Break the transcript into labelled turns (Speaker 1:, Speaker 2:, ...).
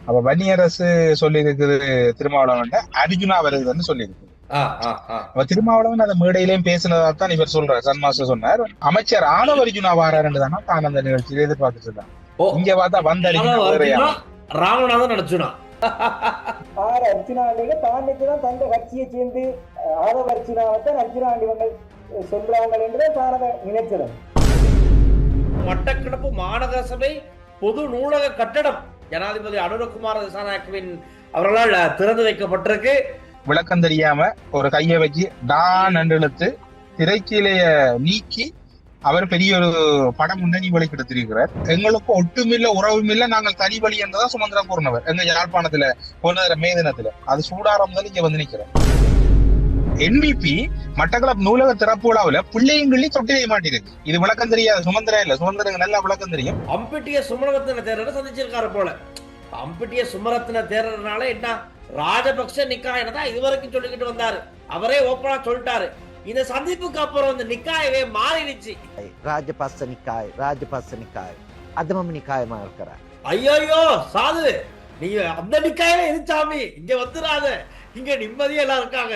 Speaker 1: அப்ப வன்னியரசு சொல்லி இருக்குது திருமாவளவன் அர்ஜுனா வருதுன்னு சொல்லி இருக்குது. அப்ப திருமாவளவன் அந்த மேடையிலையும் பேசினதா தான் இவர் சொல்றார். சன்மாஸ்டர் சொன்னார் அமைச்சர் ஆதவ அர்ஜுனா வாராருன்னு தானே தான் அந்த நிகழ்ச்சியில எதிர்பார்த்துட்டு இருந்தான். இங்க பார்த்தா வந்த அர்ஜுனா வேறையா
Speaker 2: ராமநாதன் அர்ஜுனா
Speaker 3: அர்ஜுனாண்டிகள் தாண்டிக்குதான் தந்த கட்சியை சேர்ந்து ஆதவ அர்ஜுனாவைத்தான் அர்ஜுனாண்டி சொல்றாங்க என்று தானதை நினைச்சிடும்.
Speaker 2: மட்டக்களப்பு மாநகர சபை பொது நூலக கட்டடம் ஜனாதிபதி அனுரகுமார திசாநாயக்கவின் அவர்களால் திறந்து வைக்கப்பட்டிருக்கு.
Speaker 1: விளக்கம் தெரியாம ஒரு கையை வச்சு டான் இழுத்து திரைச்சீலைய நீக்கி அவர் பெரிய ஒரு படம் முன்னணி வழி கிடைத்திருக்கிறார். எங்களுக்கு ஒட்டுமில்ல உறவுமில்ல, நாங்கள் தனி வழி என்றதான் சுமந்திரம் கூறினவர் எங்க யாழ்ப்பாணத்துல போன மே தினத்துல. அது சூடாரம் தான் இங்க வந்து நிக்கிறேன். என்பிபி மட்டக்களப்பு நூலக திறப்பு விழாவில் பிள்ளையங்களி தொட்டிலை மாட்டிருக்கு. இது விளக்கம் தெரியாது. சுமந்திரம் இல்ல, சுமந்திரங்க நல்லா விளக்கம் தெரியும்.
Speaker 2: அம்பிட்டிய சுமரத்தின தேரரை சந்திச்சிருக்காரு போல. அம்பிட்டிய சுமரத்தின தேரர்னால என்ன ராஜபக்ச நிக்காயனை தான் இதுவரைக்கும் சொல்லிக்கிட்டு வந்தாரு. அவரே ஓப்பனா சொல்லிட்டாரு. இந்த சந்திப்புக்கு அப்புறம் இந்த நிக்காயவே மாறிடுச்சு.
Speaker 4: ராஜபக்ச நிக்காய் அதமம் நிக்காயமா இருக்கிறார்.
Speaker 2: ஐயோ சாது, நீங்க அந்த நிக்காயில எது சாமி, இங்க வந்துடாத, இங்க நிம்மதியா எல்லாம் இருக்காங்க.